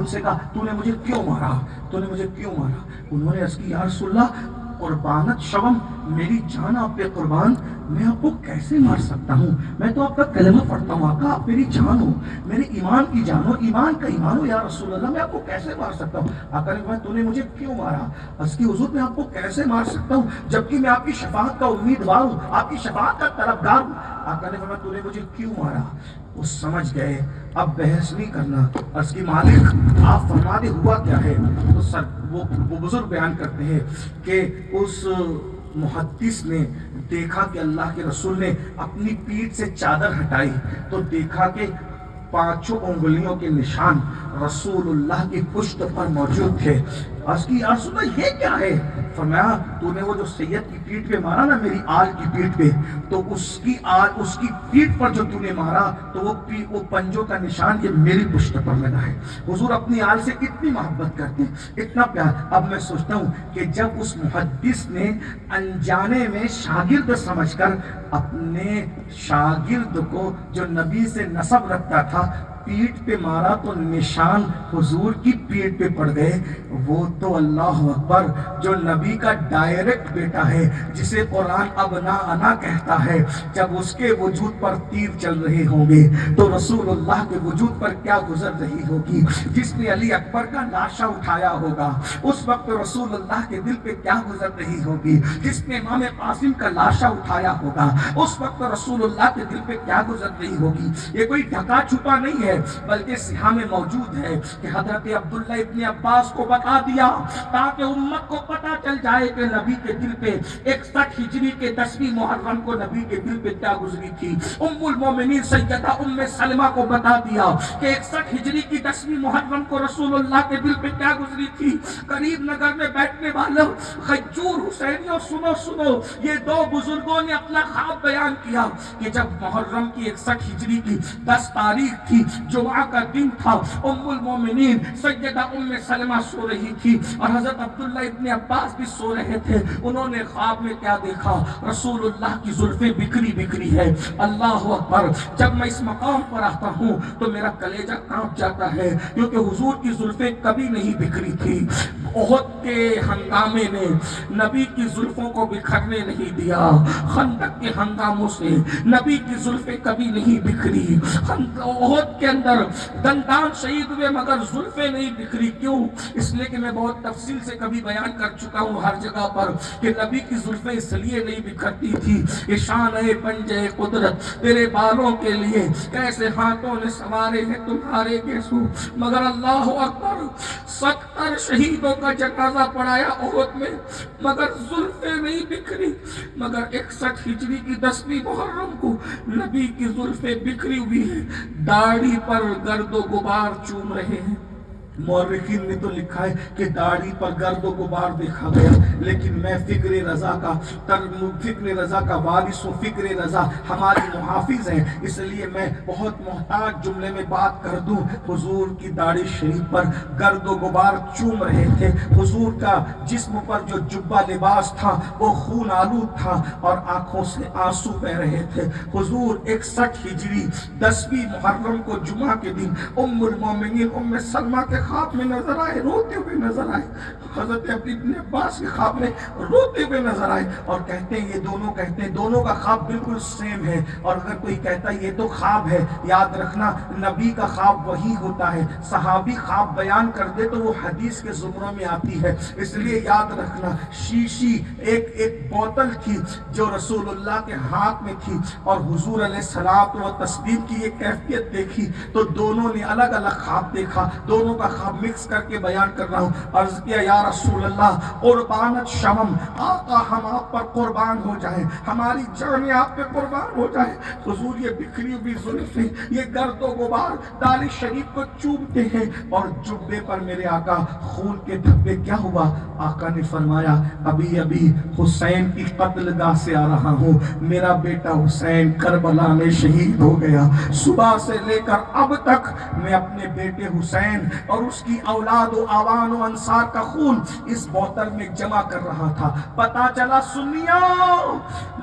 ان سے کہا تو نے مجھے کیوں مارا، تو نے مجھے کیوں مارا؟ انہوں نے عرض کی یا رسول اللہ قربانت شوم، میری جان آپ پہ قربان، میں آپ کو کیسے مار سکتا ہوں؟ میں تو آپ کا کلمہ پڑھتا ہوں، آقا آپ میری جان ہو، میرے ایمان کی جان ہو، ایمان کا ایمان ہو، یا رسول اللہ میں آپ کو کیسے مار سکتا ہوں؟ آقا نے کہا تو نے مجھے کیوں مارا؟ عرض کی حضور میں آپ کو کیسے مار سکتا ہوں جبکہ میں آپ کی شفاعت کا امیدوار ہوں، آپ کی شفاعت کا طلبگار ہوں؟ آقا نے فرمایا تو نے مجھے کیوں مارا؟ وہ سمجھ گئے اب بحث نہیں کرنا۔ عرض کی مالک آپ فرما دے ہوا کیا ہے؟ تو سر وہ بزرگ بیان کرتے ہیں کہ اس محدث نے دیکھا کہ اللہ کے رسول نے اپنی پیٹھ سے چادر ہٹائی تو دیکھا کہ 5 انگلیوں کے نشان رسول اللہ کی پشت پر موجود تھے۔ عرض کی یا رسول اللہ یہ کیا ہے؟ فرمایا تو نے وہ جو سید کی پیٹھ پہ مارا نا، میری آل کی پیٹھ پہ، تو اس کی پیٹھ پر جو تو نے مارا تو وہ پنجوں کا نشان یہ میری پشت پر لگا ہے۔ حضور اپنی آل سے اتنی محبت کرتے ہیں، اتنا پیار۔ اب میں سوچتا ہوں کہ جب اس محدث نے انجانے میں شاگرد سمجھ کر اپنے شاگرد کو جو نبی سے نسب رکھتا تھا پیٹھ پہ مارا تو نشان حضور کی پیٹھ پہ پڑ گئے، وہ تو اللہ اکبر جو نبی کا ڈائریکٹ بیٹا ہے، جسے قرآن ابنا انا کہتا ہے، جب اس کے وجود پر تیر چل رہے ہوں گے تو رسول اللہ کے وجود پر کیا گزر رہی ہوگی؟ جس نے علی اکبر کا لاشا اٹھایا ہوگا اس وقت رسول اللہ کے دل پہ کیا گزر رہی ہوگی؟ جس نے امام قاسم کا لاشا اٹھایا ہوگا اس وقت رسول اللہ کے دل پہ کیا گزر رہی ہوگی؟ یہ کوئی ڈھکا چھپا نہیں ہے بلکہ صحیح میں موجود ہے کہ حضرت عبداللہ ابن عباس کو بتا دیا تاکہ امت کو پتا چل جائے کہ نبی کے دل پہ 61 ہجری کے 10ویں محرم کو نبی کے دل پہ کیا گزری تھی۔ ام المومنین سیدہ ام سلمہ کو بتا دیا کہ 61 ہجری کی 10ویں محرم کو رسول اللہ کے دل پہ کیا گزری تھی۔ کریم نگر میں بیٹھنے والوں خجور حسینیوں سنو، یہ 2 بزرگوں نے اپنا خواب بیان کیا کہ جب محرم کی 61 ہجری کی 10 تاریخ تھی، جمعہ کا دن تھا، ام المومنین سیدہ ام سلمہ سو رہی تھی اور حضرت عبداللہ ابن عباس بھی سو رہے تھے۔ انہوں نے خواب میں کیا دیکھا؟ رسول اللہ کی زلفیں بکھری ہے۔ اللہ اکبر، جب میں اس مقام پر آتا ہوں تو میرا کلیجہ کانپ جاتا ہے کیونکہ حضور کی زلفیں کبھی نہیں بکھری تھی۔ احد کے ہنگامے نے نبی کی زلفوں کو بکھرنے نہیں دیا، خندق کے ہنگاموں سے نبی کی زلفیں کبھی نہیں بکھری۔ احد کے اندر دندان شہید ہوئے مگر زلفیں نہیں بکھری۔ کیوں؟ اس لیے کہ میں بہت تفصیل سے کبھی بیان کر چکا ہوں ہر جگہ پر کہ نبی کی زلفیں اس لیے نہیں بکھرتی تھی کہ شان پنجے قدرت تیرے بالوں کے لیے کیسے ہاتھوں نے سنوارے ہیں تمہارے گیسو، مگر اللہ اکبر 70 شہیدوں کا جنازہ پڑھایا احد میں مگر زلفیں نہیں بکھری۔ مگر 61 ہجری کی 10ویں محرم کو نبی کی زلفیں بکھری ہوئی ہیں، داڑھی پر گرد و غبار چوم رہے ہیں۔ مورخین نے تو لکھا ہے کہ داڑھی پر گرد و غبار دیکھا گیا، لیکن میں فکر رضا کا وارث ہوں، فکر رضا ہماری محافظ ہیں، اس لیے میں بہت محتاط جملے میں بات کر دوں۔ حضور کی داڑھی شریف پر گرد و غبار چوم رہے تھے، حضور کا جسم پر جو جبہ لباس تھا وہ خون آلود تھا اور آنکھوں سے آنسو بہ رہے تھے۔ حضور 61 ہجری 10ویں محرم کو جمعہ کے دن ام المومنین ام سلمہ کے خواب میں نظر آئے، روتے ہوئے نظر آئے، حضرت ابن عباس کے خواب میں روتے ہوئے نظر آئے اور کہتے ہیں یہ دونوں کہتے ہیں دونوں کا خواب بالکل سیم ہے۔ اور اگر کوئی کہتا ہے یہ تو خواب ہے، یاد رکھنا نبی کا خواب وہی ہوتا ہے، صحابی خواب بیان کر دے تو وہ حدیث کے زمروں میں آتی ہے، اس لیے یاد رکھنا۔ شیشی ایک بوتل تھی جو رسول اللہ کے ہاتھ میں تھی اور حضور علیہ الصلوۃ والتسلیم کی یہ کیفیت دیکھی تو دونوں نے الگ الگ خواب دیکھا، دونوں کا خواب مکس کر کے بیان کر رہا ہوں۔ عرض کیا یا رسول اللہ قربانت شمم، آقا ہم آپ پر قربان ہو جائیں، ہماری جانیں آپ پہ قربان ہو جائیں۔ حضور یہ بکھری ہوئی زلفیں، یہ گرد و غبار داڑھی شریف کو چومتے ہیں اور جبے پر میرے آقا خون کے دھبے۔ کیا ہوا؟ آقا نے فرمایا ابھی حسین کی قتل گاہ سے آ رہا ہوں، میرا بیٹا حسین کربلا میں شہید ہو گیا، صبح سے لے کر اب تک میں اپنے بیٹے حسین اور اس کی اولاد و آوان و انصار کا خون اس بوتل میں جمع کر رہا تھا۔ پتا چلا سنیو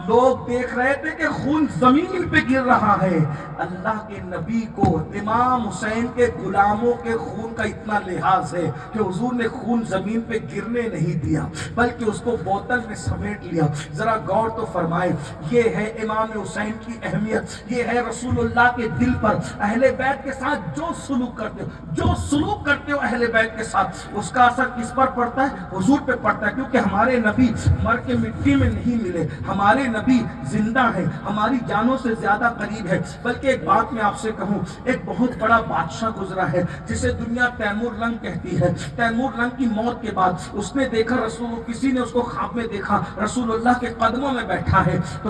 لوگ دیکھ رہے تھے کہ خون زمین پہ گر رہا ہے. اللہ کے نبی کو امام حسین کے غلاموں کے خون کا اتنا لحاظ ہے کہ حضور نے خون زمین پہ گرنے نہیں دیا بلکہ اس کو بوتل میں سمیٹ لیا. ذرا غور تو فرمائے, یہ ہے امام حسین کی اہمیت, یہ ہے رسول اللہ کے دل پر اہل بیت کے ساتھ جو سلوک کرتے ہو اہل بیت کے ساتھ, اس کا اثر کس پر پڑتا ہے؟ حضور پہ پڑتا ہے. کیونکہ ہمارے نبی مر کے مٹی میں نہیں ملے, ہمارے نبی زندہ ہیں, ہماری جانوں سے زیادہ قریب ہے. بلکہ ایک بات میں آپ سے کہوں, ایک بہت بڑا بادشاہ گزرا ہے جسے دنیا تیمور لنگ کہتی ہے. تیمور لنگ کی موت کے بعد اس نے دیکھا کسی نے اس کو خواب میں دیکھا رسول اللہ کے قدموں میں بیٹھا ہے. تو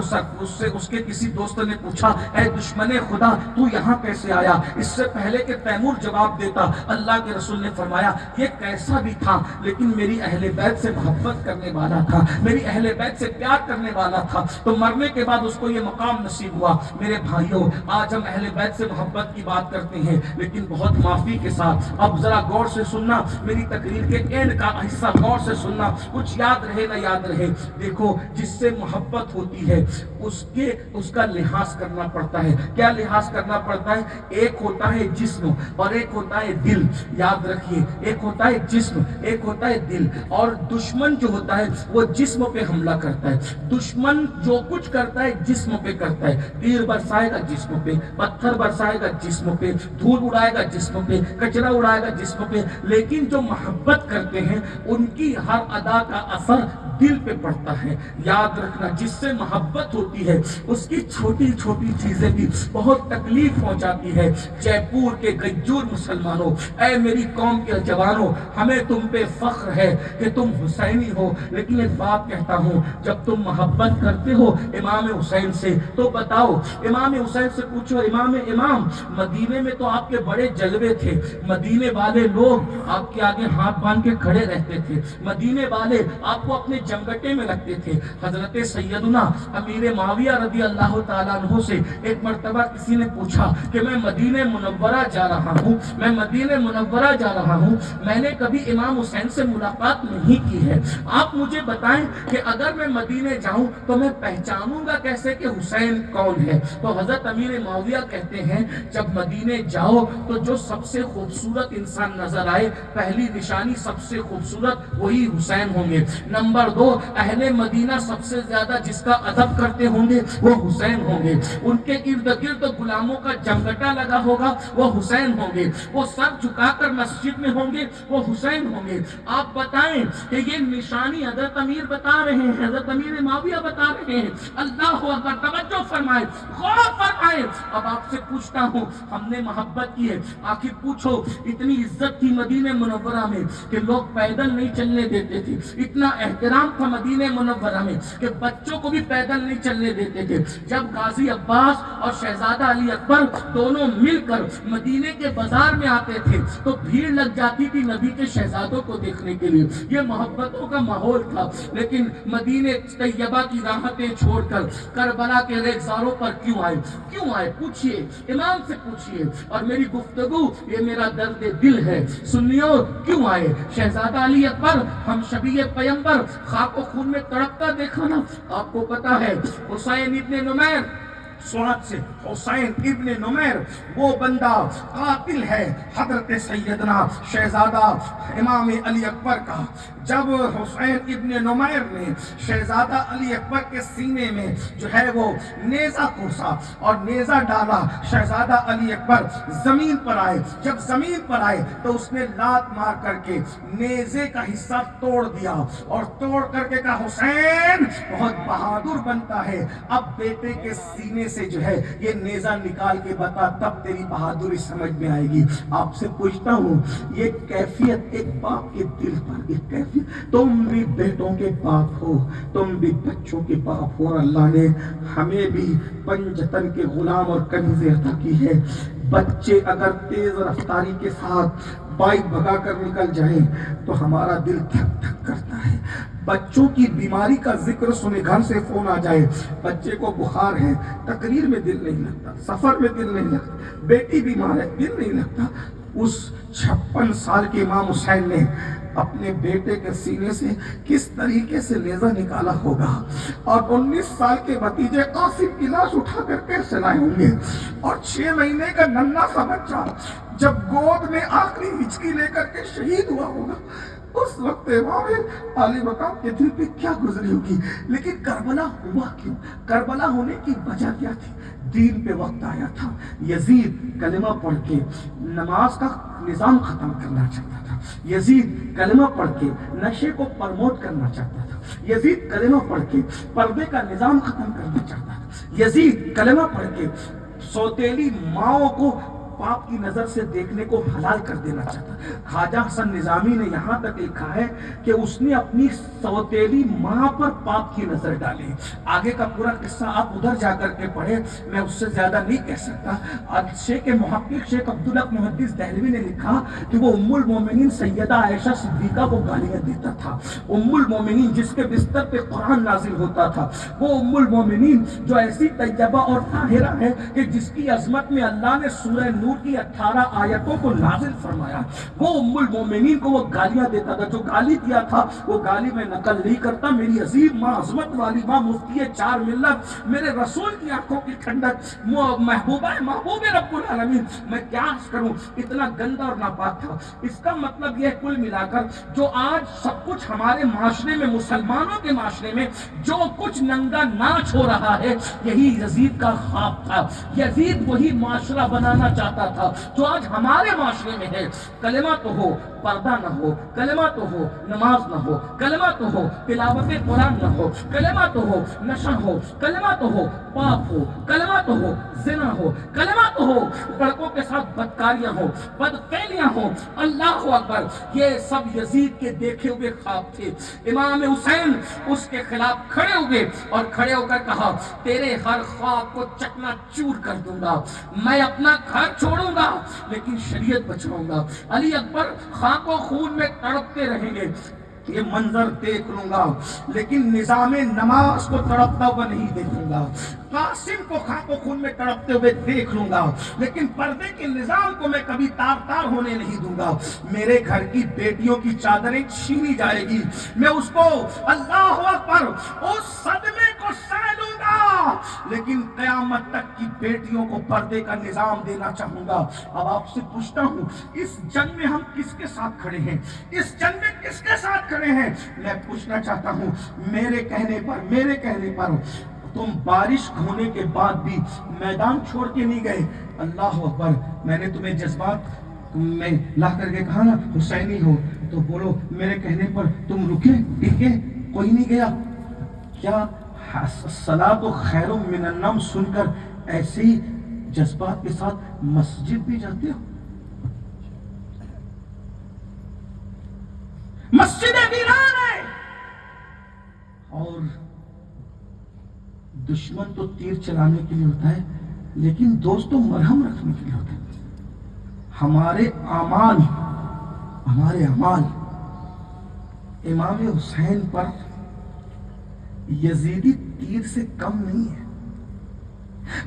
اس کے کسی دوست نے پوچھا, اے دشمن خدا تو یہاں کیسے آیا؟ اس سے پہلے کہ تیمور جواب دیتا, اللہ کے رسول نے فرمایا یہ کیسا بھی تھا لیکن میری اہل بیت سے محبت کرنے والا تھا, میری اہل بیت سے پیار کرنے والا تھا, تو مرنے کے بعد اس کو یہ مقام نصیب ہوا. میرے بھائیوں, آج ہم اہل بیت سے محبت کی بات کرتے ہیں لیکن بہت معافی کے ساتھ. اب ذرا غور سے سننا, میری تقریر کے اینڈ کا حصہ غور سے سننا, کچھ یاد رہے نہ یاد رہے. دیکھو, جس سے محبت ہوتی ہے اس کا لحاظ کرنا پڑتا ہے. کیا لحاظ کرنا پڑتا ہے؟ ایک ہوتا ہے جسم اور ایک ہوتا ہے دل. یاد رکھیے, ایک ہوتا ہے جسم, ایک ہوتا ہے دل. اور دشمن جو ہوتا ہے وہ جسم پہ حملہ کرتا ہے. دشمن جو کچھ کرتا ہے جسم پہ کرتا ہے. تیر برسائے گا جسم پہ, پتھر برسائے گا جسم پہ, دھول اڑائے گا جسم پہ, کچرا اڑائے گا جسم پہ. لیکن جو محبت کرتے ہیں ان کی ہر ادا کا اثر دل پہ پڑتا ہے. یاد رکھنا, جس سے محبت ہوتی ہے اس کی چھوٹی چھوٹی چیزیں بھی بہت تکلیف پہنچاتی ہے. جے پور کے گجور مسلمانوں, اے میری قوم کے جوانوں, ہمیں تم پہ فخر ہے کہ تم حسینی ہو. لیکن ایک بات کہتا ہوں, جب تم محبت کرتے ہو امام حسین سے تو بتاؤ, امام حسین سے پوچھو, امام مدینے میں تو آپ کے بڑے جلوے تھے, مدینے والے لوگ آپ کے آگے ہاتھ باندھ کے کھڑے رہتے تھے, مدینے والے آپ کو اپنے جمگٹے میں رکھتے تھے. حضرت سیدنا امیر معاویہ رضی اللہ تعالیٰ عنہ سے ایک مرتبہ کسی نے پوچھا کہ میں مدینہ منورہ جا رہا ہوں, میں نے کبھی امام حسین سے ملاقات نہیں کی ہے, آپ مجھے بتائیں کہ اگر میں مدینے جاؤں تو میں پہچانوں گا کیسے کہ حسین کون ہے؟ تو حضرت امیر معاویہ کہتے ہیں, جب مدینے جاؤ تو جو سب سے خوبصورت انسان نظر آئے, پہلی نشانی سب سے خوبصورت وہی حسین ہوں گے. نمبر 2, اہل مدینہ سب سے زیادہ جس کا ادب کرتے ہوں گے وہ حسین ہوں گے. ان کے ارد گرد غلاموں کا جمگٹا لگا ہوگا وہ حسین ہوں گے. وہ سر جھکا کر مسجد میں ہوں گے وہ حسین ہوں گے. آپ بتائیں کہ یہ نشانی حضرت امیر بتا رہے ہیں, حضرت امیر معاویہ بتا رہے ہیں. اللہ اکبر, توجہ فرمائیں, غور فرمائیں. اب آپ سے پوچھتا ہوں, ہم نے محبت کی ہے, آخر پوچھو اتنی عزت تھی مدینہ منورہ میں کہ لوگ پیدل نہیں چلنے دیتے تھے, اتنا احترام تھا مدینہ منورہ میں کہ بچوں کو بھی پیدل نہیں چلنے دیتے تھے. جب غازی عباس اور شہزادہ علی اکبر دونوں مل کر مدینے کے بازار میں آتے تھے تو بھیڑ لگ جاتی تھی نبی کے شہزادوں کو دیکھنے کے لیے. یہ محبتوں کا ماحول تھا. لیکن مدینہ طیبہ کی راحتیں چھوڑ کر کربلا کے ریگزاروں پر کیوں آئے پوچھئے, امام سے پوچھئے. اور میری گفتگو یہ میرا درد دل ہے, سنیو, کیوں آئے؟ شہزادہ علی اکبر ہم شبیہ پیمبر خاک و خون میں تڑپتا دیکھا نا. آپ کو پتا ہے حسین ابن نمیر, سوات سے حسین ابن نمیر وہ بندہ قاتل ہے حضرت سیدنا شہزادہ امام علی اکبر کا. جب حسین ابن نمیر نے شہزادہ علی اکبر کے سینے میں جو ہے وہ نیزہ کوسا اور نیزہ ڈالا, شہزادہ علی اکبر زمین پر آئے. جب زمین پر آئے تو اس نے لات مار کر کے نیزے کا حصہ توڑ دیا اور توڑ کر کے کہا, حسین بہت بہادر بنتا ہے, اب بیٹے کے سینے سے جو ہے یہ نیزہ نکال کے بتا, تب تیری بہادری سمجھ میں آئے گی. آپ سے پوچھتا ہوں, یہ کیفیت ایک باپ کے دل پر, ایک کیفیت, تم بھی بیٹوں کے باپ ہو, تم بھی بچوں کے باپ ہو, اور اللہ نے ہمیں بھی پنجتن کے غلام اور کنیزیں عطا کی ہے. بچے اگر تیز رفتاری کے ساتھ بائک بھگا کر نکل جائیں تو ہمارا دل دھک دھک کرتا ہے. بچوں کی بیماری کا ذکر سنے, گھر سے فون آ جائے, بچے کو بخار ہے, تقریر میں دل نہیں لگتا, سفر میں دل نہیں لگتا, بیٹی بیمار ہے, دل نہیں لگتا. اس 56 سال کے امام حسین نے اپنے بیٹے کے سینے سے کس طریقے سے نیزہ نکالا ہوگا، اور 19 سال کے بھتیجے قاسم کی لاش اٹھا کر کیسے لائے ہوں گے، اور 6 مہینے کا ننھا سا بچہ جب گود میں آخری ہچکی لے کر کے شہید ہوا ہوگا، اس وقت امام علی مقام کے دل پہ کیا گزری ہوگی۔ لیکن کربلا ہوا کیوں؟ کربلا ہونے کی وجہ کیا تھی؟ دین پہ وقت آیا تھا، یزید کلمہ پڑھ کے نماز کا نظام ختم کرنا چاہتا تھا، یزید کلمہ پڑھ کے نشے کو پرموٹ کرنا چاہتا تھا، یزید کلمہ پڑھ کے پردے کا نظام ختم کرنا چاہتا تھا، یزید کلمہ پڑھ کے سوتیلی ماؤں کو پاپ کی نظر سے دیکھنے کو حلال کر دینا چاہتا۔ خواجہ حسن نظامی نے یہاں تک لکھا ہے کہ اس نے اپنی سوتیلی ماں پر پاپ کی نظر ڈالی۔ آگے کا پورا قصہ آپ ادھر جا کر کے پڑھیں، میں اس سے زیادہ نہیں کہہ سکتا۔ اور شیخ محقق شیخ عبدالحق محدث دہلوی نے لکھا کہ وہ ام المومنین سیدہ عائشہ صدیقہ کو گالیاں دیتا تھا۔ ام المومنین جس کے بستر پہ قرآن نازل ہوتا تھا، وہ ام المومنین جو ایسی طیبہ اور طاہرہ ہے کہ جس کی عظمت میں اللہ نے سورہ نور کی 18 آیتوں کو نازل فرمایا، وہ ام المومنین کو وہ گالیاں دیتا تھا۔ جو گالی دیا تھا وہ گالی میں نقل نہیں کرتا، میری عظیم ماں، عظمت والی ماں، مفتی 4 ملت، میرے رسول کی آنکھوں کی ٹھنڈک، محبوبہ محبوب رب العالمین، میں کیا عرض کروں، اتنا گندا اور ناپاک تھا۔ اس کا مطلب یہ کل ملا کر جو آج سب کچھ ہمارے معاشرے میں، مسلمانوں کے معاشرے میں جو کچھ ننگا ناچ ہو رہا ہے، یہی یزید کا خواب تھا۔ یزید وہی معاشرہ بنانا چاہتا تھا جو آج ہمارے معاشرے میں ہے۔ کلمہ تو ہو، پردہ نہ ہو، کلمہ تو ہو، نماز نہ ہو، کلمہ تو ہو، تلاوت قرآن نہ ہو، کلمہ تو ہو، نشہ ہو، کلمہ تو ہو، پاپ ہو، کلمہ تو ہو، زنا ہو، کلمہ تو ہو، لڑکوں کے ساتھ بدکاریاں ہو، بدفعلیاں ہو۔ اللہ اکبر، یہ سب یزید کے دیکھے ہوئے خواب تھے۔ امام حسین اس کے خلاف کھڑے ہوئے اور کھڑے ہو کر کہا، تیرے ہر خواب کو چکنا چور کر دوں گا، میں اپنا گھر چھوڑوں گا لیکن شریعت بچاؤں گا۔ علی اکبر خاک و خون میں تڑپتے رہیں گے، یہ منظر دیکھ لوں گا لیکن نظام نماز کو تڑپتا ہوا نہیں دیکھوں گا۔ قاسم کو خاک و خون میں تڑپتے ہوئے دیکھ لوں گا لیکن پردے کے نظام کو میں کبھی تار تار ہونے نہیں دوں گا۔ میرے گھر کی بیٹیوں کی چادریں چھینی جائے گی، میں اس کو، اللہ اکبر، اس صدمے کو سہ لوں گا لیکن قیامت تک کی بیٹیوں کو پردے کا نظام دینا چاہوں گا۔ اب آپ سے پوچھتا ہوں، اس جنگ میں ہم کس کے ساتھ کھڑے ہیں؟ اس جنگ میں کس کے ساتھ کھڑے ہیں؟ میں پوچھنا چاہتا ہوں، میرے کہنے پر تم بارش ہونے کے بعد بھی میدان چھوڑ کے نہیں گئے۔ اللہ اکبر، میں نے تمہیں جذبات میں لا کر کے کہا نا حسینی ہو، تو بولو میرے کہنے پر تم رکے ٹکے، کوئی نہیں گیا؟ کیا الصلاۃ خیر من النوم سن کر ایسے ہی جذبات کے ساتھ مسجد بھی جاتے ہو؟ مسجد ویران ہے، اور دشمن تو تیر چلانے کے لیے ہوتا ہے لیکن دوست تو مرہم رکھنے کے لیے ہوتا ہے۔ ہمارے اعمال امام حسین پر یزیدی تیر سے کم نہیں ہے،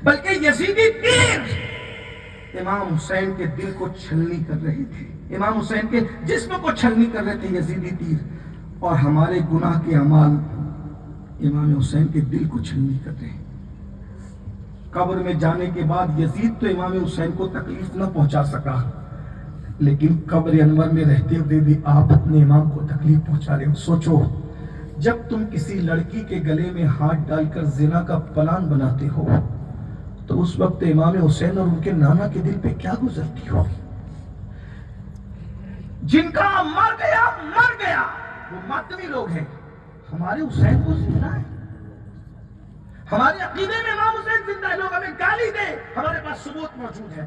بلکہ یزیدی تیر امام حسین کے دل کو چھلنی کر رہے تھے، امام حسین کے جسم کو چھلنی کر رہے تھے یزیدی تیر، اور ہمارے گناہ کے اعمال امام حسین کے دل کو چھلنی کر رہے ہیں۔ قبر میں جانے کے بعد یزید تو امام حسین کو تکلیف نہ پہنچا سکا، لیکن قبر انور میں رہتے ہوئے بھی آپ اپنے امام کو تکلیف پہنچا رہے ہو۔ سوچو، جب تم کسی لڑکی کے گلے میں ہاتھ ڈال کر زنا کا پلان بناتے ہو تو اس وقت امام حسین اور ان کے نانا کے دل پہ کیا گزرتی ہوگی؟ جن کا مر گیا وہ ماتمی لوگ ہیں، ہمارے حسین کو زندہ ہے، ہمارے عقیدے میں امام حسین زندہ ہے، لوگ ہمیں گالی دے، ہمارے پاس ثبوت موجود ہے۔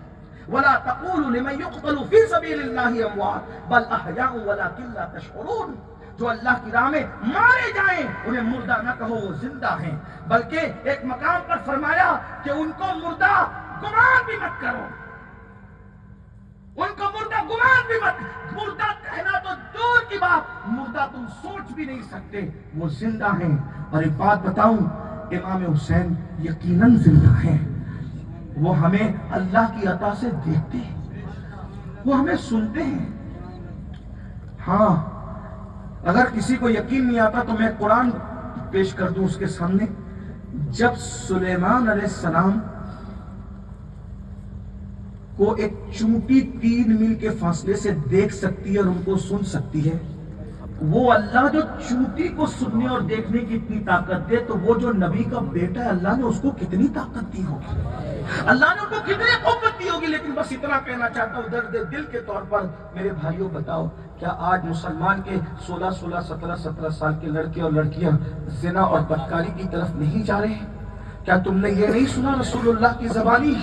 وَلَا تَقُولُوا لِمَنْ يُقْتَلُ فِي سَبِيلِ اللَّهِ أَمْوَاتٌ بَلْ أَحْيَاءٌ وَلَكِنْ لَا تَشْعُرُونَ۔ جو اللہ کی راہ میں مارے جائیں انہیں مردہ نہ کہو، وہ زندہ ہیں، بلکہ ایک مقام پر فرمایا کہ ان کو مردہ گمان بھی مت کرو، ان کو مردہ گمان بھی مت، مردہ کہنا تو دور کی بات، مردہ تم سوچ بھی نہیں سکتے، وہ زندہ ہیں۔ اور ایک بات بتاؤں، امام حسین یقیناً زندہ ہیں، وہ ہمیں اللہ کی عطا سے دیکھتے ہیں، وہ ہمیں سنتے ہیں. ہاں اگر کسی کو یقین نہیں آتا تو میں قرآن پیش کر دوں اس کے سامنے. جب سلیمان علیہ السلام کو ایک چونٹی 3 میل کے فاصلے سے دیکھ سکتی ہے اور ان کو سن سکتی ہے، وہ اللہ جو چونٹی کو سننے اور دیکھنے کی اتنی طاقت دے تو وہ جو نبی کا بیٹا ہے اللہ نے اس کو کتنی طاقت دی ہوگی، اللہ نے ان کو کتنی قوت دی ہوگی. لیکن بس اتنا کہنا چاہتا ہوں درد دل کے طور پر، میرے بھائیوں بتاؤ کیا آج مسلمان کے 16 17 سال کے لڑکے اور لڑکیاں زنا اور بدکاری کی طرف نہیں جا رہے ہیں؟ کیا تم نے یہ نہیں سنا رسول اللہ کی زبانی